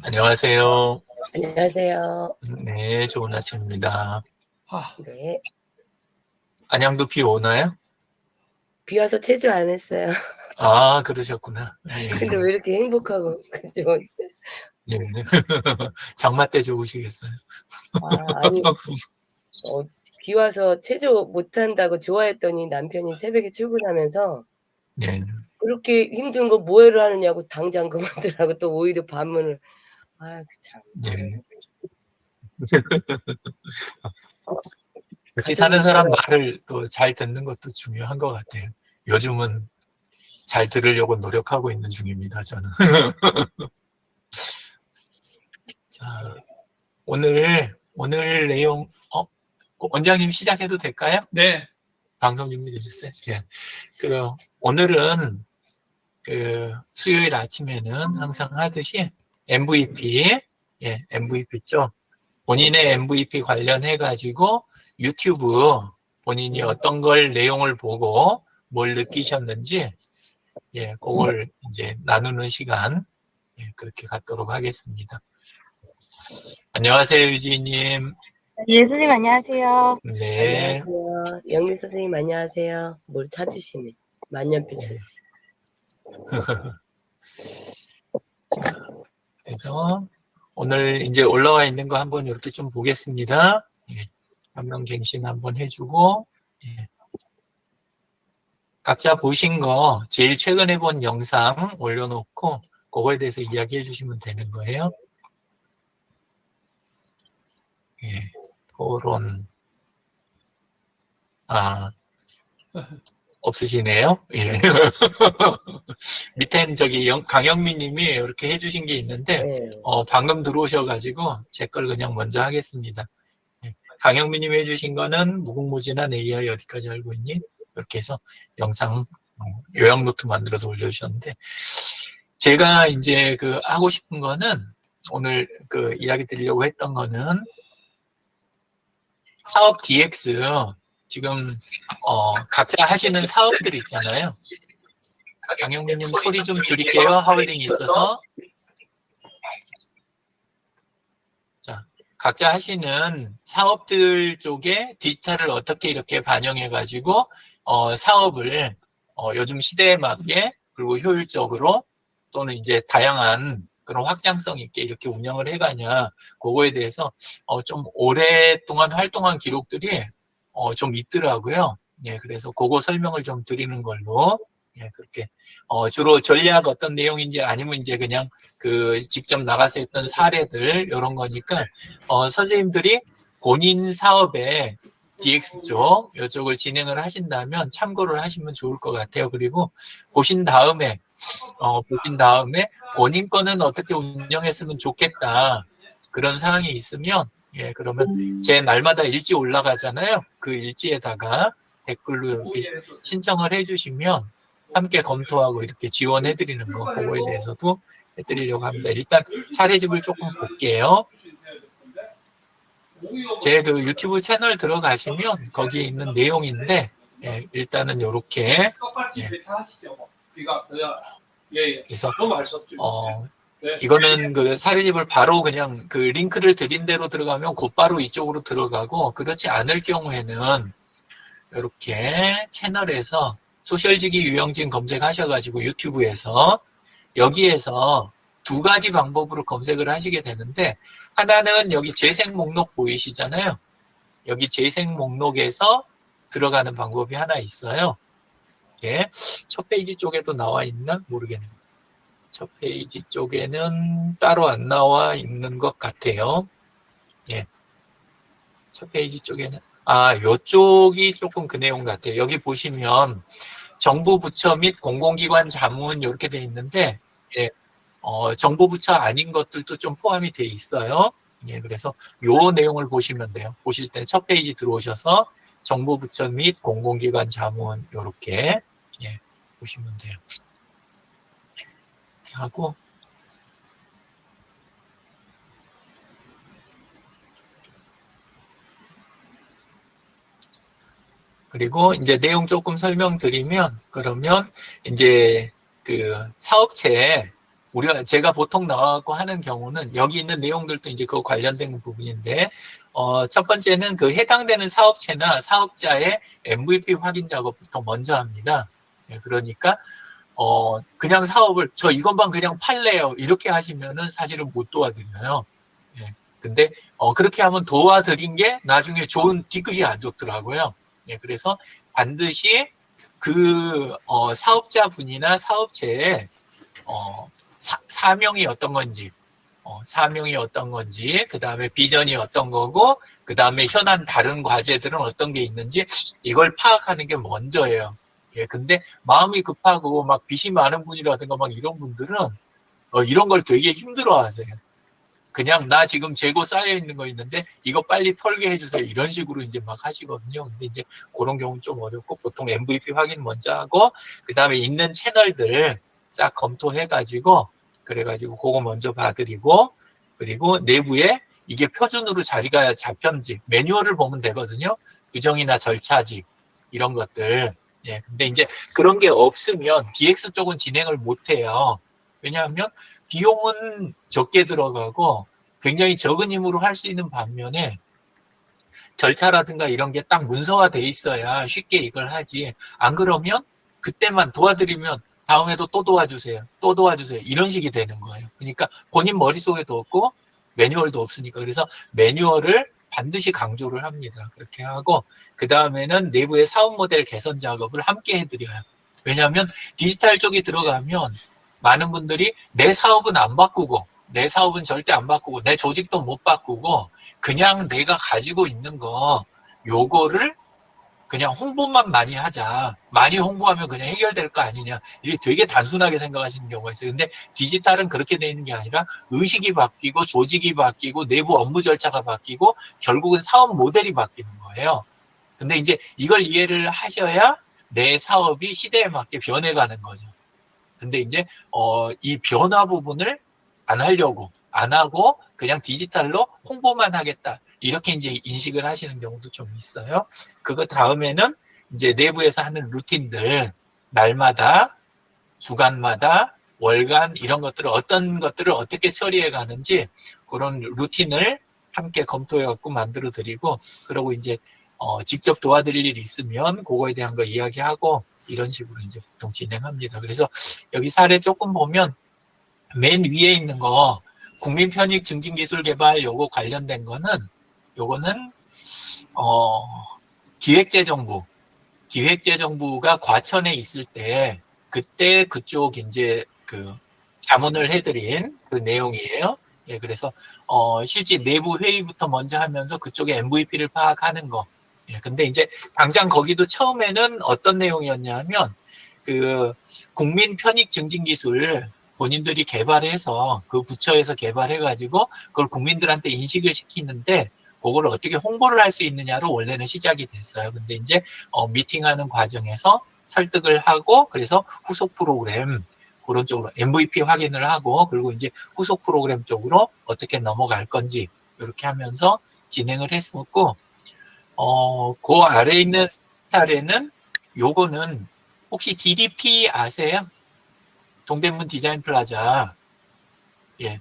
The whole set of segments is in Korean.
안녕하세요. 안녕하세요. 네, 좋은 아침입니다. 네. 안양도 비 오나요? 비 와서 체조 안 했어요. 아, 그러셨구나. 근데 왜 이렇게 행복하고 그죠? 예. 장마 때 좋으시겠어요. 아니 비 와서 체조 못 한다고 좋아했더니 남편이 새벽에 출근하면서 네. "그렇게 힘든 거 뭐해를 하느냐."고 당장 그만두라고 또 오히려 반문을. 참. 네. 같이 가족이 사는 사람 있어야. 말을 또 잘 듣는 것도 중요한 것 같아요. 요즘은 잘 들으려고 노력하고 있는 중입니다, 저는. 자, 오늘 내용, 원장님 시작해도 될까요? 네. 방송 준비되셨어요? 예. 오늘은 수요일 아침에는 항상 하듯이 MVP, MVP 쪽, 본인의 MVP 관련해가지고 유튜브 본인이 어떤 걸 내용을 보고 뭘 느끼셨는지, 그걸 이제 나누는 시간, 그렇게 갖도록 하겠습니다. 안녕하세요, 유지님. 예, 선생님 안녕하세요. 네. 안녕하세요. 영미 선생님 안녕하세요. 뭘 찾으시네. 만년필 찾으시네. 자, 그래서 오늘 이제 올라와 있는 거 한번 이렇게 좀 보겠습니다. 화면 갱신 한번 해주고, 각자 보신 거 제일 최근에 본 영상 올려놓고 그거에 대해서 이야기해 주시면 되는 거예요. 토론. 없으시네요. 밑엔 강영민 님이 이렇게 해주신 게 있는데, 방금 들어오셔가지고 제 걸 그냥 먼저 하겠습니다. 강영민 님이 해주신 거는 무궁무진한 AI 어디까지 알고 있니? 이렇게 해서 영상 요약 노트 만들어서 올려주셨는데, 제가 이제 하고 싶은 거는 오늘 이야기 드리려고 했던 거는 사업 DX, 지금 각자 하시는 사업들 있잖아요. 강영민님 소리 좀 줄일게요. 하울링이 있어서. 자, 각자 하시는 사업들 쪽에 디지털을 어떻게 이렇게 반영해가지고 사업을 요즘 시대에 맞게 그리고 효율적으로 또는 이제 다양한 그런 확장성 있게 이렇게 운영을 해가냐, 그거에 대해서 좀 오랫동안 활동한 기록들이 좀 있더라고요. 그래서 그거 설명을 좀 드리는 걸로, 그렇게 주로 전략 어떤 내용인지 아니면 이제 그냥 직접 나가서 했던 사례들 이런 거니까 선생님들이 본인 사업에 DX 쪽 이쪽을 진행을 하신다면 참고를 하시면 좋을 것 같아요. 그리고 보신 다음에 본인 거는 어떻게 운영했으면 좋겠다, 그런 사항이 있으면 그러면 제 날마다 일지 올라가잖아요. 그 일지에다가 댓글로 이렇게 신청을 해주시면 함께 검토하고 이렇게 지원해드리는 거, 그거에 대해서도 해드리려고 합니다. 일단 사례집을 조금 볼게요. 제 유튜브 채널 들어가시면 거기에 있는 내용인데, 일단은 요렇게, 그래서 이거는 사례집을 바로 그냥 링크를 드린 대로 들어가면 곧바로 이쪽으로 들어가고, 그렇지 않을 경우에는 이렇게 채널에서 소셜지기 유영진 검색하셔가지고 유튜브에서 여기에서 두 가지 방법으로 검색을 하시게 되는데, 하나는 여기 재생 목록 보이시잖아요. 여기 재생 목록에서 들어가는 방법이 하나 있어요. 첫 페이지 쪽에도 나와 있나 모르겠네요. 첫 페이지 쪽에는 따로 안 나와 있는 것 같아요. 첫 페이지 쪽에는 요쪽이 조금 그 내용 같아요. 여기 보시면 정부 부처 및 공공기관 자문 이렇게 돼 있는데, 정부 부처 아닌 것들도 좀 포함이 돼 있어요. 그래서 요 내용을 보시면 돼요. 보실 때 첫 페이지 들어오셔서 정부 부처 및 공공기관 자문 이렇게 보시면 돼요. 이렇게 하고, 그리고 이제 내용 조금 설명드리면, 그러면 이제 그 사업체에 제가 보통 나와갖고 하는 경우는 여기 있는 내용들도 이제 그 관련된 부분인데, 첫 번째는 그 해당되는 사업체나 사업자의 MVP 확인 작업부터 먼저 합니다. 예, 그러니까, 그냥 사업을, 저 이것만 그냥 팔래요. 이렇게 하시면은 사실은 못 도와드려요. 예, 근데, 그렇게 하면 도와드린 게 나중에 좋은 뒤끝이 안 좋더라고요. 예, 그래서 반드시 그, 사업자분이나 사업체에, 사명이 어떤 건지, 사명이 어떤 건지, 그 다음에 비전이 어떤 거고, 그 다음에 현안 다른 과제들은 어떤 게 있는지, 이걸 파악하는 게 먼저예요. 예, 근데 마음이 급하고 막 빚이 많은 분이라든가 막 이런 분들은, 이런 걸 되게 힘들어 하세요. 그냥 나 지금 재고 쌓여 있는 거 있는데 이거 빨리 털게 해주세요. 이런 식으로 이제 막 하시거든요. 근데 이제 그런 경우는 좀 어렵고 보통 MVP 확인 먼저 하고 그 다음에 있는 채널들 싹 검토해가지고 그래가지고 그거 먼저 봐드리고 그리고 내부에 이게 표준으로 자리가 잡혔는지 매뉴얼을 보면 되거든요. 규정이나 절차지 이런 것들. 예, 근데 이제 그런 게 없으면 DX 쪽은 진행을 못 해요. 왜냐하면 비용은 적게 들어가고 굉장히 적은 힘으로 할 수 있는 반면에 절차라든가 이런 게 딱 문서화돼 있어야 쉽게 이걸 하지. 안 그러면 그때만 도와드리면 다음에도 또 도와주세요. 또 도와주세요. 이런 식이 되는 거예요. 그러니까 본인 머릿속에도 없고 매뉴얼도 없으니까. 그래서 매뉴얼을 반드시 강조를 합니다. 그렇게 하고 그 다음에는 내부의 사업 모델 개선 작업을 함께 해드려요. 왜냐하면 디지털 쪽에 들어가면 많은 분들이 내 사업은 안 바꾸고 내 사업은 절대 안 바꾸고 내 조직도 못 바꾸고 그냥 내가 가지고 있는 거 요거를 그냥 홍보만 많이 하자. 많이 홍보하면 그냥 해결될 거 아니냐. 이게 되게 단순하게 생각하시는 경우가 있어요. 근데 디지털은 그렇게 돼 있는 게 아니라 의식이 바뀌고 조직이 바뀌고 내부 업무 절차가 바뀌고 결국은 사업 모델이 바뀌는 거예요. 근데 이제 이걸 이해를 하셔야 내 사업이 시대에 맞게 변해가는 거죠. 근데 이제 이 변화 부분을 안 하려고 안 하고 그냥 디지털로 홍보만 하겠다 이렇게 이제 인식을 하시는 경우도 좀 있어요. 그거 다음에는 이제 내부에서 하는 루틴들 날마다 주간마다 월간 이런 것들을 어떤 것들을 어떻게 처리해 가는지 그런 루틴을 함께 검토해 갖고 만들어 드리고 그러고 이제 직접 도와드릴 일이 있으면 그거에 대한 거 이야기하고 이런 식으로 이제 보통 진행합니다. 그래서 여기 사례 조금 보면 맨 위에 있는 거 국민 편익 증진 기술 개발 요거 관련된 거는 요거는 기획재정부가 과천에 있을 때 그때 그쪽 이제 그 자문을 해드린 그 내용이에요. 예, 그래서 실제 내부 회의부터 먼저 하면서 그쪽에 MVP를 파악하는 거. 예, 근데 이제 당장 거기도 처음에는 어떤 내용이었냐면 그 국민 편익 증진 기술 본인들이 개발해서 그 부처에서 개발해가지고 그걸 국민들한테 인식을 시키는데 그걸 어떻게 홍보를 할 수 있느냐로 원래는 시작이 됐어요. 근데 이제 미팅하는 과정에서 설득을 하고 그래서 후속 프로그램 그런 쪽으로 MVP 확인을 하고 그리고 이제 후속 프로그램 쪽으로 어떻게 넘어갈 건지 이렇게 하면서 진행을 했었고 그 아래에 있는 사례는 요거는 혹시 DDP 아세요? 동대문 디자인 플라자. 예.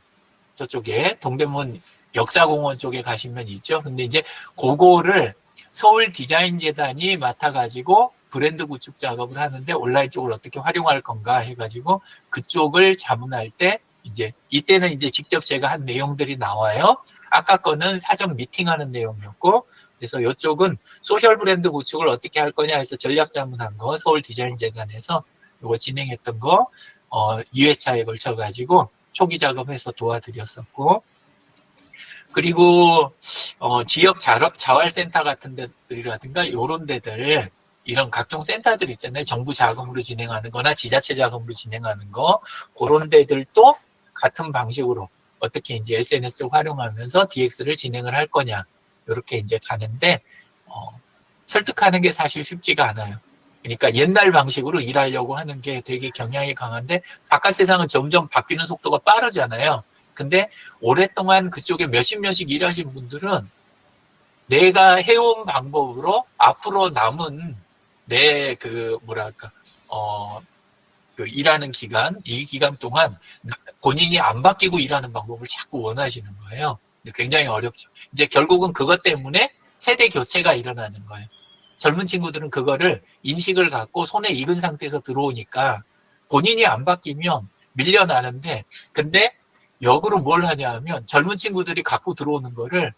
저쪽에 동대문 역사공원 쪽에 가시면 있죠. 근데 이제 그거를 서울 디자인 재단이 맡아가지고 브랜드 구축 작업을 하는데 온라인 쪽을 어떻게 활용할 건가 해가지고 그쪽을 자문할 때 이제 이때는 이제 직접 제가 한 내용들이 나와요. 아까 거는 사전 미팅하는 내용이었고 그래서 이쪽은 소셜 브랜드 구축을 어떻게 할 거냐 해서 전략 자문한 거 서울 디자인 재단에서 이거 진행했던 거 2회차에 걸쳐 가지고 초기 작업해서 도와드렸었고 그리고 지역 자활센터 같은 데들이라든가 이런 데들 이런 각종 센터들 있잖아요. 정부 자금으로 진행하는 거나 지자체 자금으로 진행하는 거 그런 데들도 같은 방식으로 어떻게 이제 SNS를 활용하면서 DX를 진행을 할 거냐 이렇게 이제 가는데 설득하는 게 사실 쉽지가 않아요. 그러니까 옛날 방식으로 일하려고 하는 게 되게 경향이 강한데 바깥 세상은 점점 바뀌는 속도가 빠르잖아요. 근데 오랫동안 그쪽에 몇십 년씩 일하신 분들은 내가 해온 방법으로 앞으로 남은 내 일하는 기간, 이 기간 동안 본인이 안 바뀌고 일하는 방법을 자꾸 원하시는 거예요. 굉장히 어렵죠. 이제 결국은 그것 때문에 세대 교체가 일어나는 거예요. 젊은 친구들은 그거를 인식을 갖고 손에 익은 상태에서 들어오니까 본인이 안 바뀌면 밀려나는데, 근데 역으로 뭘 하냐 하면 젊은 친구들이 갖고 들어오는 거를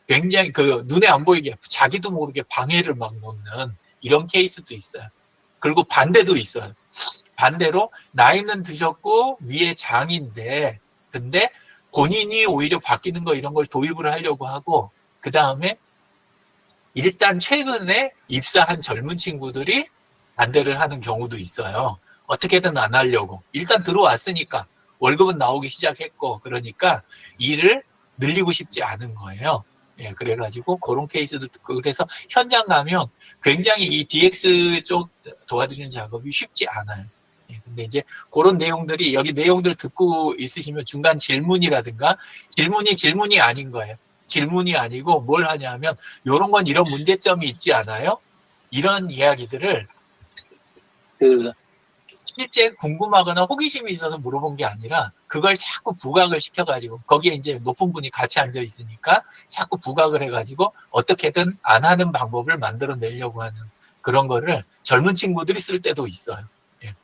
굉장히 눈에 안 보이게 자기도 모르게 방해를 막 놓는 이런 케이스도 있어요. 그리고 반대도 있어요. 반대로 나이는 드셨고 위에 장인데, 근데 본인이 오히려 바뀌는 거 이런 걸 도입을 하려고 하고, 그 다음에 일단 최근에 입사한 젊은 친구들이 반대를 하는 경우도 있어요. 어떻게든 안 하려고. 일단 들어왔으니까 월급은 나오기 시작했고, 그러니까 일을 늘리고 싶지 않은 거예요. 예, 그래가지고 그런 케이스도 듣고, 그래서 현장 가면 굉장히 이 DX 쪽 도와드리는 작업이 쉽지 않아요. 예, 근데 이제 그런 내용들이, 여기 내용들 듣고 있으시면 중간 질문이라든가, 질문이 아닌 거예요. 질문이 아니고 뭘 하냐면, 요런 건 이런 문제점이 있지 않아요? 이런 이야기들을 실제 궁금하거나 호기심이 있어서 물어본 게 아니라 그걸 자꾸 부각을 시켜가지고, 거기에 이제 높은 분이 같이 앉아 있으니까 자꾸 부각을 해가지고 어떻게든 안 하는 방법을 만들어내려고 하는 그런 거를 젊은 친구들이 쓸 때도 있어요. 예.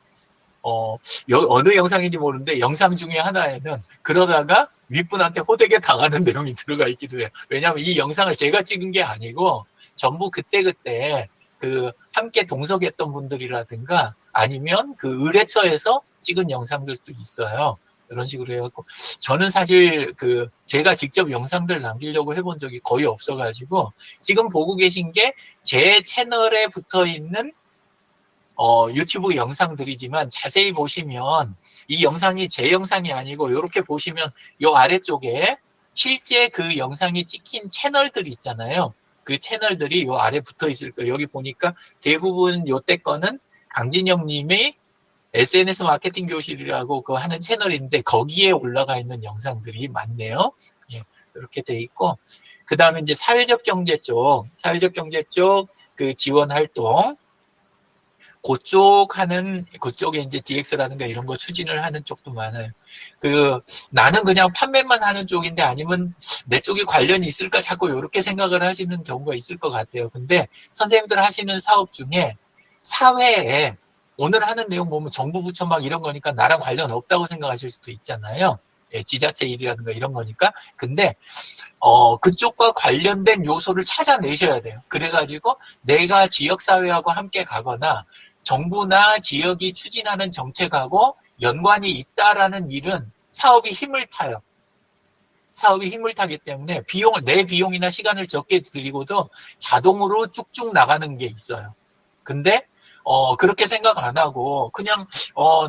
어느 영상인지 모르는데 영상 중에 하나에는 그러다가 윗분한테 호되게 당하는 내용이 들어가 있기도 해요. 왜냐하면 이 영상을 제가 찍은 게 아니고 전부 그때 함께 동석했던 분들이라든가 아니면 그 의뢰처에서 찍은 영상들도 있어요. 이런 식으로 해갖고, 저는 사실 제가 직접 영상들 남기려고 해본 적이 거의 없어가지고, 지금 보고 계신 게 제 채널에 붙어 있는 유튜브 영상들이지만, 자세히 보시면 이 영상이 제 영상이 아니고, 이렇게 보시면 요 아래쪽에 실제 그 영상이 찍힌 채널들이 있잖아요. 그 채널들이 요 아래 붙어 있을 거예요. 여기 보니까 대부분 요때 거는 강진영 님의 SNS 마케팅 교실이라고 하는 채널인데, 거기에 올라가 있는 영상들이 많네요. 예, 이렇게 돼 있고, 그 다음에 이제 사회적 경제 쪽 그 지원 활동, 그쪽에 이제 DX라든가 이런 거 추진을 하는 쪽도 많아요. 나는 그냥 판매만 하는 쪽인데 아니면 내 쪽이 관련이 있을까 자꾸 이렇게 생각을 하시는 경우가 있을 것 같아요. 근데 선생님들 하시는 사업 중에 사회에 오늘 하는 내용 보면 정부 부처 막 이런 거니까 나랑 관련 없다고 생각하실 수도 있잖아요. 예, 지자체 일이라든가 이런 거니까. 근데 그쪽과 관련된 요소를 찾아내셔야 돼요. 그래가지고 내가 지역사회하고 함께 가거나 정부나 지역이 추진하는 정책하고 연관이 있다라는 일은 사업이 힘을 타요. 사업이 힘을 타기 때문에 내 비용이나 시간을 적게 들이고도 자동으로 쭉쭉 나가는 게 있어요. 근데 그렇게 생각 안 하고 그냥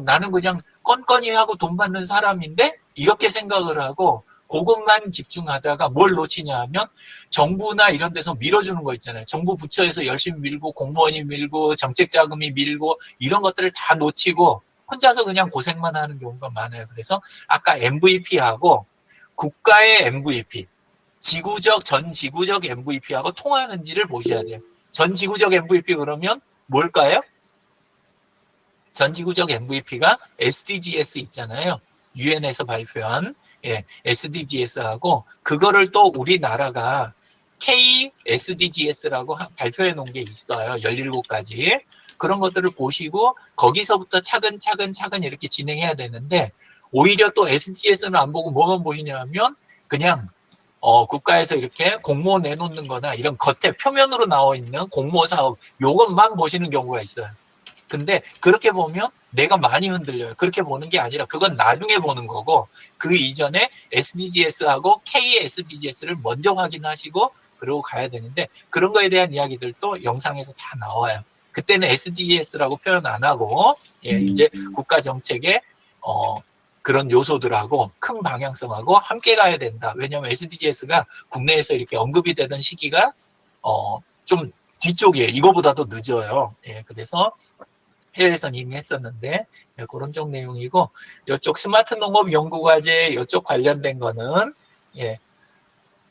나는 그냥 건건이 하고 돈 받는 사람인데 이렇게 생각을 하고 그것만 집중하다가 뭘 놓치냐 하면 정부나 이런 데서 밀어주는 거 있잖아요. 정부 부처에서 열심히 밀고 공무원이 밀고 정책 자금이 밀고 이런 것들을 다 놓치고 혼자서 그냥 고생만 하는 경우가 많아요. 그래서 아까 MVP하고 국가의 MVP, 전 지구적 MVP하고 통하는지를 보셔야 돼요. 전 지구적 MVP 그러면 뭘까요? 전 지구적 MVP가 SDGs 있잖아요. 유엔에서 발표한 SDGs하고 그거를 또 우리나라가 KSDGs라고 발표해 놓은 게 있어요. 17가지. 그런 것들을 보시고 거기서부터 차근차근 이렇게 진행해야 되는데 오히려 또 SDGs는 안 보고 뭐만 보시냐면 그냥 국가에서 이렇게 공모 내놓는 거나 이런 겉에 표면으로 나와 있는 공모 사업 요것만 보시는 경우가 있어요. 근데 그렇게 보면 내가 많이 흔들려요. 그렇게 보는 게 아니라 그건 나중에 보는 거고 그 이전에 SDGs하고 KSDGs를 먼저 확인하시고 그러고 가야 되는데 그런 거에 대한 이야기들도 영상에서 다 나와요. 그때는 SDGs라고 표현 안 하고 이제 국가 정책의 그런 요소들하고 큰 방향성하고 함께 가야 된다. 왜냐하면 SDGs가 국내에서 이렇게 언급이 되던 시기가 좀 뒤쪽이에요. 이거보다도 늦어요. 예, 그래서 해외에서는 이미 했었는데 그런 쪽 내용이고 이쪽 스마트 농업 연구과제 이쪽 관련된 거는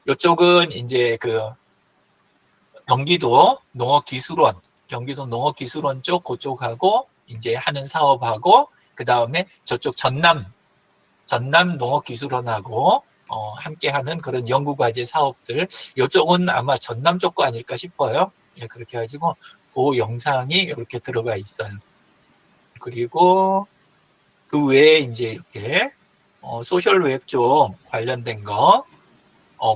이쪽은 이제 경기도 농업기술원 쪽 그쪽하고 이제 하는 사업하고 그 다음에 저쪽 전남 농업기술원하고 함께 하는 그런 연구과제 사업들 이쪽은 아마 전남 쪽 거 아닐까 싶어요. 예, 그렇게 해가지고 그 영상이 이렇게 들어가 있어요. 그리고 그 외에 이제 이렇게 소셜 웹 쪽 관련된 거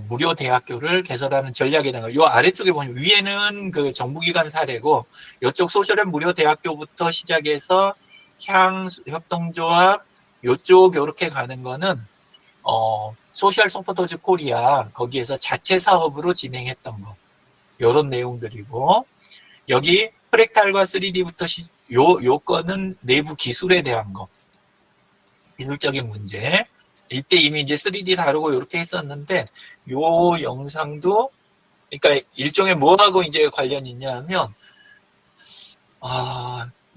무료 대학교를 개설하는 전략에 대한 거. 요 아래쪽에 보면 위에는 그 정부기관 사례고 이쪽 소셜앱 무료 대학교부터 시작해서 협동조합 요쪽 요렇게 가는 거는 소셜 서포터즈 코리아 거기에서 자체 사업으로 진행했던 거 요런 내용들이고 여기 프랙탈과 3D부터 요 거는 내부 기술에 대한 거 기술적인 문제 이때 이미 이제 3D 다루고 이렇게 했었는데 요 영상도 그러니까 일종의 뭐하고 이제 관련이 있냐면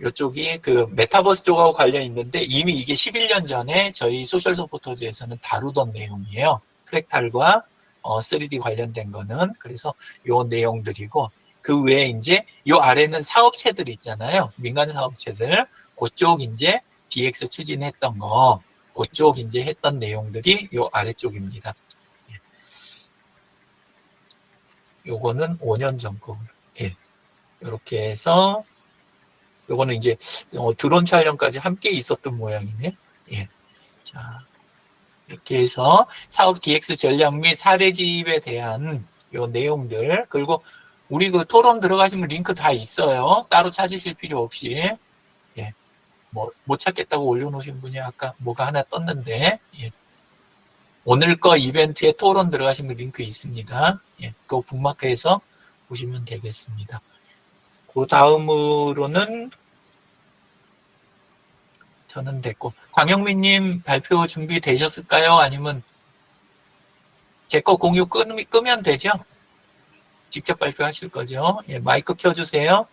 요쪽이 그 메타버스 쪽하고 관련이 있는데 이미 이게 11년 전에 저희 소셜 서포터즈에서는 다루던 내용이에요. 프랙탈과 3D 관련된 거는 그래서 요 내용들이고 그 외에 이제 요 아래는 사업체들 있잖아요. 민간 사업체들 그쪽 이제 DX 추진했던 거 그쪽 이제 했던 내용들이 요 아래쪽입니다. 요거는 5년 전 거. 예. 이렇게 해서 요거는 이제 드론 촬영까지 함께 있었던 모양이네. 예. 자, 이렇게 해서 사업 DX 전략 및 사례집에 대한 요 내용들 그리고 우리 그 토론 들어가시면 링크 다 있어요. 따로 찾으실 필요 없이. 예. 뭐 못 찾겠다고 올려놓으신 분이 아까 뭐가 하나 떴는데 예. 오늘 거 이벤트에 토론 들어가시면 링크 있습니다. 예. 그거 북마크해서 보시면 되겠습니다. 그 다음으로는 저는 됐고 광영민님 발표 준비되셨을까요? 아니면 제 거 공유 끄면 되죠? 직접 발표하실 거죠? 예, 마이크 켜주세요.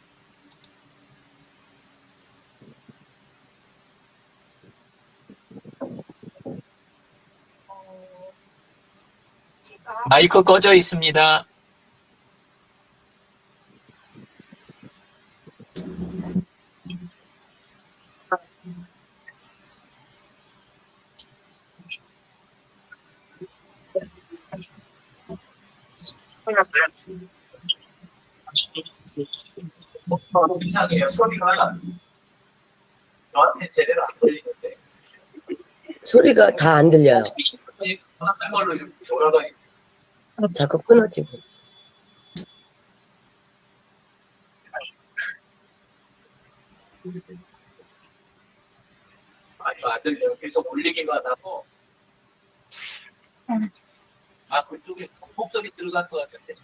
마이크 꺼져 있습니다. 이상해요. 소리가 저한테 제대로 안 들리는데. 소리가 다 안 들려요. 걸로 이렇게 돌아가 있고. 자꾸 끊어지고. 아니 안 들려요. 계속 울리기만 하고. 그쪽에 목소리 들어갈 것 같은데.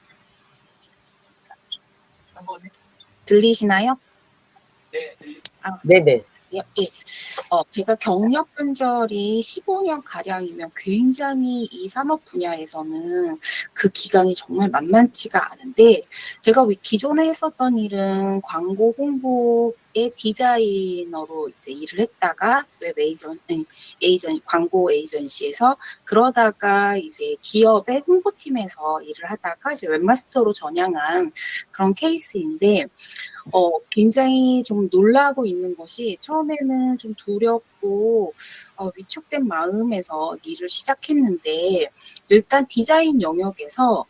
한번 해. 들리시나요? 네, 들립니다. 네네. 예. 제가 경력 근절이 15년 가량이면 굉장히 이 산업 분야에서는 그 기간이 정말 만만치가 않은데 제가 기존에 했었던 일은 광고 홍보의 디자이너로 이제 일을 했다가 웹 광고 에이전시에서 그러다가 이제 기업의 홍보팀에서 일을 하다가 이제 웹마스터로 전향한 그런 케이스인데 굉장히 좀 놀라고 있는 것이 처음에는 좀 두렵고 위축된 마음에서 일을 시작했는데 일단 디자인 영역에서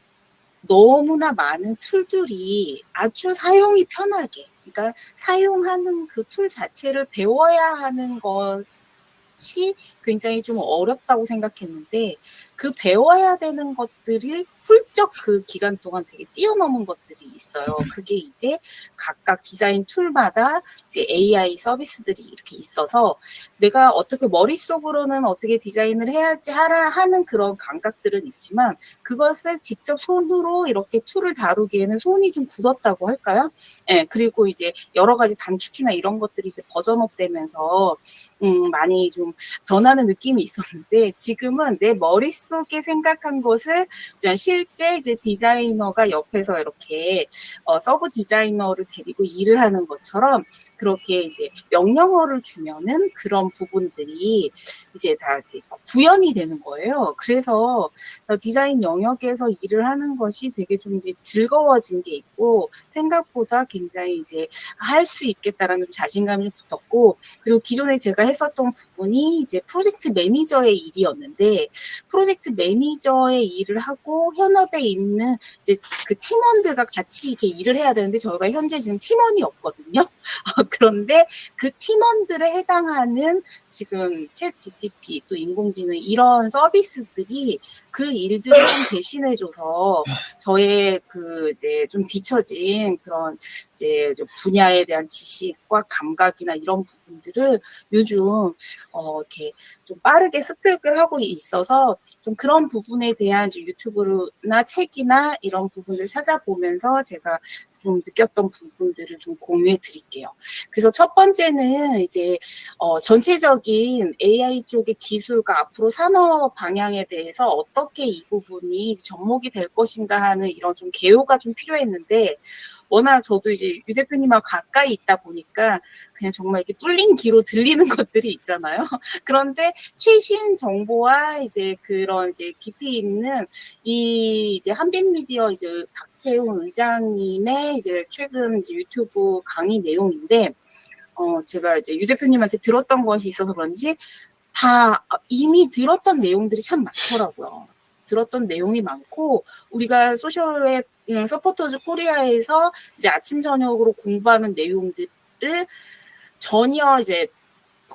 너무나 많은 툴들이 아주 사용이 편하게 그러니까 사용하는 그 툴 자체를 배워야 하는 것이 굉장히 좀 어렵다고 생각했는데 그 배워야 되는 것들이 훌쩍 그 기간 동안 되게 뛰어넘은 것들이 있어요. 그게 이제 각각 디자인 툴마다 이제 AI 서비스들이 이렇게 있어서 내가 어떻게 머릿속으로는 어떻게 디자인을 해야지 하는 그런 감각들은 있지만 그것을 직접 손으로 이렇게 툴을 다루기에는 손이 좀 굳었다고 할까요? 예, 그리고 이제 여러 가지 단축키나 이런 것들이 이제 버전업 되면서 많이 좀 변하는 느낌이 있었는데 지금은 내 머릿속 머릿속에 생각한 것을 그냥 실제 이제 디자이너가 옆에서 이렇게 서브 디자이너를 데리고 일을 하는 것처럼 그렇게 이제 명령어를 주면은 그런 부분들이 이제 다 구현이 되는 거예요. 그래서 디자인 영역에서 일을 하는 것이 되게 좀 이제 즐거워진 게 있고 생각보다 굉장히 이제 할 수 있겠다라는 자신감이 붙었고 그리고 기존에 제가 했었던 부분이 이제 프로젝트 매니저의 일이었는데 프로젝트 매니저의 일을 하고 현업에 있는 이제 그 팀원들과 같이 이렇게 일을 해야 되는데 저희가 현재 지금 팀원이 없거든요. 그런데 그 팀원들에 해당하는 지금 챗 GTP 또 인공지능 이런 서비스들이 그 일들을 좀 대신해줘서 저의 그 이제 좀 뒤처진 그런 이제 좀 분야에 대한 지식과 감각이나 이런 부분들을 요즘 이렇게 좀 빠르게 습득을 하고 있어서 좀 그런 부분에 대한 유튜브나 책이나 이런 부분을 찾아보면서 제가 좀 느꼈던 부분들을 좀 공유해 드릴게요. 그래서 첫 번째는 이제 전체적인 AI 쪽의 기술과 앞으로 산업 방향에 대해서 어떻게 이 부분이 접목이 될 것인가 하는 이런 좀 개요가 좀 필요했는데 워낙 저도 이제 유 대표님하고 가까이 있다 보니까 그냥 정말 이렇게 뚫린 귀로 들리는 것들이 있잖아요. 그런데 최신 정보와 이제 그런 이제 깊이 있는 이 이제 한빛미디어 이제 박태훈 의장님의 이제 최근 이제 유튜브 강의 내용인데 제가 이제 유 대표님한테 들었던 것이 있어서 그런지 다 이미 들었던 내용들이 참 많더라고요. 들었던 내용이 많고 우리가 소셜웹 서포터즈 코리아에서 이제 아침 저녁으로 공부하는 내용들을 전혀 이제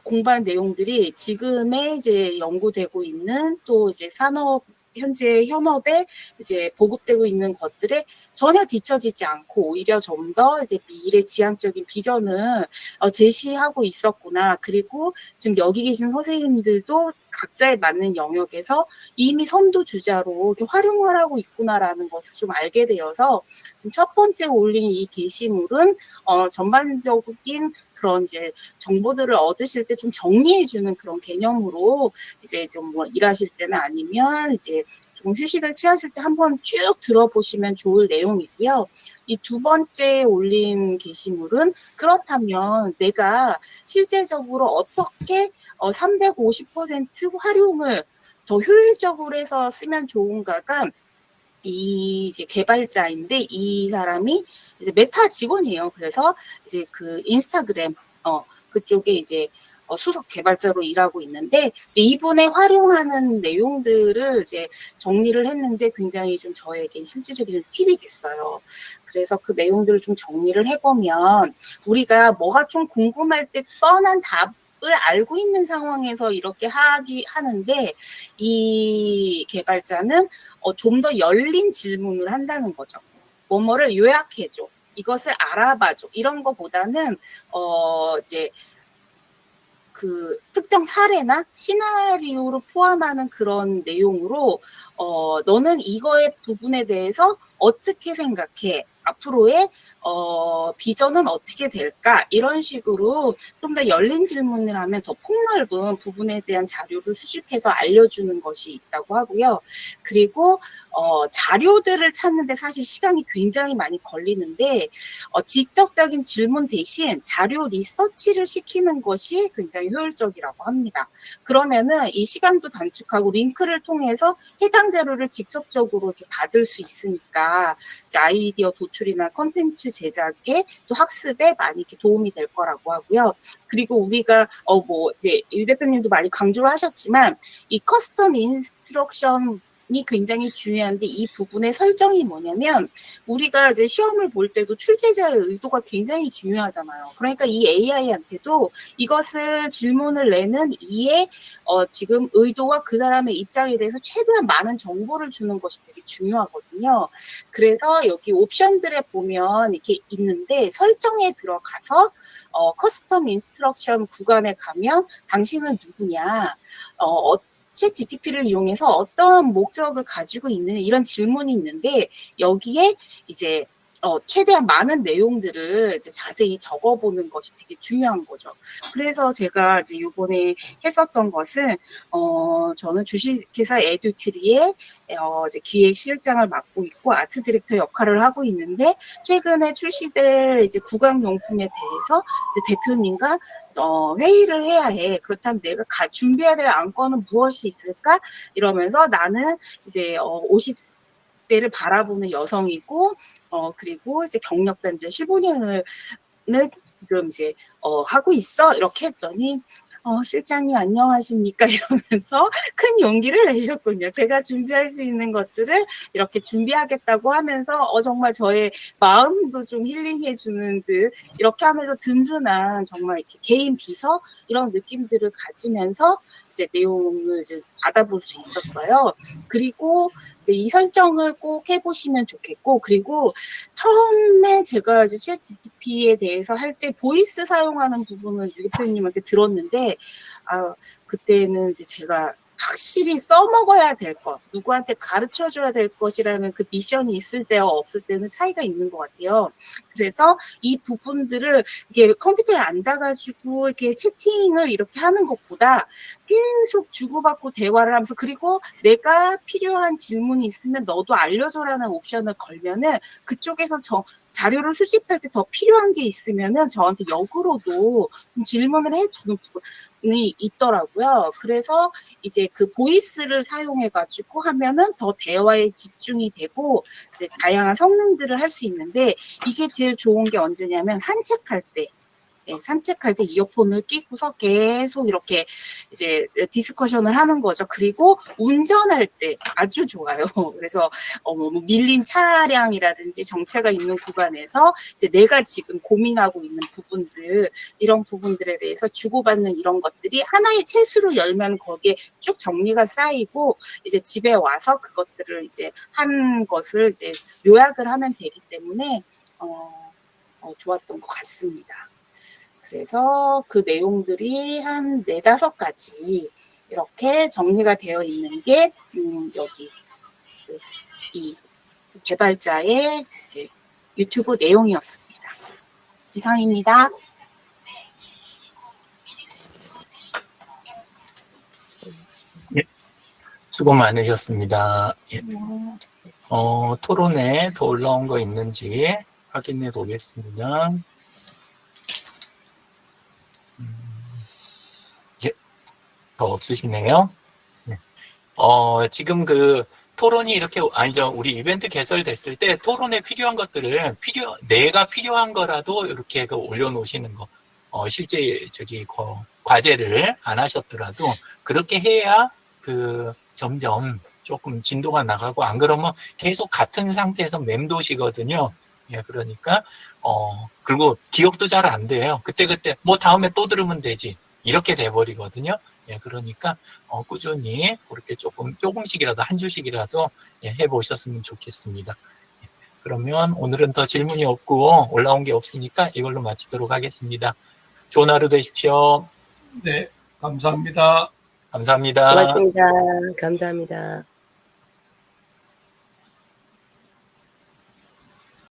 공부한 내용들이 지금의 이제 연구되고 있는 또 이제 산업 현재 현업에 이제 보급되고 있는 것들에 전혀 뒤처지지 않고 오히려 좀 더 이제 미래 지향적인 비전을 제시하고 있었구나. 그리고 지금 여기 계신 선생님들도 각자에 맞는 영역에서 이미 선두주자로 이렇게 활용을 하고 있구나라는 것을 좀 알게 되어서 지금 첫 번째 올린 이 게시물은 전반적인 그런 이제 정보들을 얻으실 때 좀 정리해주는 그런 개념으로 이제 좀 뭐 일하실 때나 아니면 이제 좀 휴식을 취하실 때 한번 쭉 들어보시면 좋을 내용이고요. 이 두 번째 올린 게시물은 그렇다면 내가 실제적으로 어떻게 350% 활용을 더 효율적으로 해서 쓰면 좋은가가 이 이제 개발자인데 이 사람이 이제 메타 직원이에요. 그래서 이제 그 인스타그램 그쪽에 이제 수석 개발자로 일하고 있는데 이제 이분의 활용하는 내용들을 이제 정리를 했는데 굉장히 좀 저에게 실질적인 팁이 됐어요. 그래서 그 내용들을 좀 정리를 해보면 우리가 뭐가 좀 궁금할 때 뻔한 답을 알고 있는 상황에서 이렇게 하는데 이 개발자는 좀 더 열린 질문을 한다는 거죠. 뭐뭐를 요약해줘. 이것을 알아봐줘. 이런 거보다는 이제 그 특정 사례나 시나리오를 포함하는 그런 내용으로 너는 이거의 부분에 대해서 어떻게 생각해? 앞으로의 비전은 어떻게 될까? 이런 식으로 좀 더 열린 질문을 하면 더 폭넓은 부분에 대한 자료를 수집해서 알려주는 것이 있다고 하고요. 그리고 자료들을 찾는데 사실 시간이 굉장히 많이 걸리는데 직접적인 질문 대신 자료 리서치를 시키는 것이 굉장히 효율적이라고 합니다. 그러면은 이 시간도 단축하고 링크를 통해서 해당 자료를 직접적으로 이렇게 받을 수 있으니까 이제 아이디어 도출이나 컨텐츠 제작에 또 학습에 많이 이렇게 도움이 될 거라고 하고요. 그리고 우리가 뭐 이제 유 대표님도 많이 강조를 하셨지만 이 커스텀 인스트럭션 이 굉장히 중요한데 이 부분의 설정이 뭐냐면 우리가 이제 시험을 볼 때도 출제자의 의도가 굉장히 중요하잖아요. 그러니까 이 AI한테도 이것을 질문을 내는 이의 지금 의도와 그 사람의 입장에 대해서 최대한 많은 정보를 주는 것이 되게 중요하거든요. 그래서 여기 옵션들에 보면 이렇게 있는데 설정에 들어가서 커스텀 인스트럭션 구간에 가면 당신은 누구냐, 챗 GTP를 이용해서 어떤 목적을 가지고 있는 이런 질문이 있는데 여기에 이제 최대한 많은 내용들을 이제 자세히 적어보는 것이 되게 중요한 거죠. 그래서 제가 이제 요번에 했었던 것은, 저는 주식회사 에듀트리의 이제 기획실장을 맡고 있고 아트 디렉터 역할을 하고 있는데, 최근에 출시될 이제 구강용품에 대해서 이제 대표님과 회의를 해야 해. 그렇다면 내가 준비해야 될 안건은 무엇이 있을까? 이러면서 나는 이제 50대를 바라보는 여성이고, 그리고 이제 경력 단절 15년을 지금 이제 하고 있어. 이렇게 했더니 실장님 안녕하십니까 이러면서 큰 용기를 내셨군요. 제가 준비할 수 있는 것들을 이렇게 준비하겠다고 하면서 정말 저의 마음도 좀 힐링해 주는 듯 이렇게 하면서 든든한 정말 이렇게 개인 비서 이런 느낌들을 가지면서 이제 내용을 이제 받아볼 수 있었어요. 그리고 이제 이 설정을 꼭 해보시면 좋겠고, 그리고 처음에 제가 이제 ChatGPT에 대해서 할 때 보이스 사용하는 부분을 유 대표님한테 들었는데, 그때는 이제 제가 확실히 써먹어야 될 것, 누구한테 가르쳐 줘야 될 것이라는 그 미션이 있을 때와 없을 때는 차이가 있는 것 같아요. 그래서 이 부분들을 이게 컴퓨터에 앉아가지고 이렇게 채팅을 이렇게 하는 것보다 계속 주고받고 대화를 하면서, 그리고 내가 필요한 질문이 있으면 너도 알려줘라는 옵션을 걸면은 그쪽에서 자료를 수집할 때 더 필요한 게 있으면은 저한테 역으로도 좀 질문을 해주는 부분이 있더라고요. 그래서 이제 그 보이스를 사용해가지고 하면은 더 대화에 집중이 되고 이제 다양한 성능들을 할 수 있는데, 이게 제일 좋은 게 언제냐면 산책할 때. 산책할 때 이어폰을 끼고서 계속 이렇게 이제 디스커션을 하는 거죠. 그리고 운전할 때 아주 좋아요. 그래서 밀린 차량이라든지 정체가 있는 구간에서 이제 내가 지금 고민하고 있는 부분들, 이런 부분들에 대해서 주고받는 이런 것들이 하나의 채수로 열면 거기에 쭉 정리가 쌓이고, 이제 집에 와서 그것들을 이제 한 것을 이제 요약을 하면 되기 때문에 좋았던 것 같습니다. 그래서 그 내용들이 한 4-5가지 이렇게 정리가 되어 있는 게 여기 이 개발자의 이제 유튜브 내용이었습니다. 이상입니다. 수고 많으셨습니다. 예. 토론에 더 올라온 거 있는지 확인해 보겠습니다. 더 없으시네요. 네. 지금 그 토론이 이렇게, 아니죠. 우리 이벤트 개설됐을 때 토론에 필요한 것들을 내가 필요한 거라도 이렇게 올려놓으시는 거. 실제 과제를 안 하셨더라도 그렇게 해야 점점 조금 진도가 나가고, 안 그러면 계속 같은 상태에서 맴도시거든요. 예, 그러니까, 그리고 기억도 잘 안 돼요. 그때 뭐 다음에 또 들으면 되지. 이렇게 돼버리거든요. 예, 그러니까, 꾸준히 그렇게 조금씩이라도, 한 주씩이라도, 예, 해보셨으면 좋겠습니다. 예, 그러면 오늘은 더 질문이 없고 올라온 게 없으니까 이걸로 마치도록 하겠습니다. 좋은 하루 되십시오. 네, 감사합니다. 감사합니다. 고맙습니다. 감사합니다.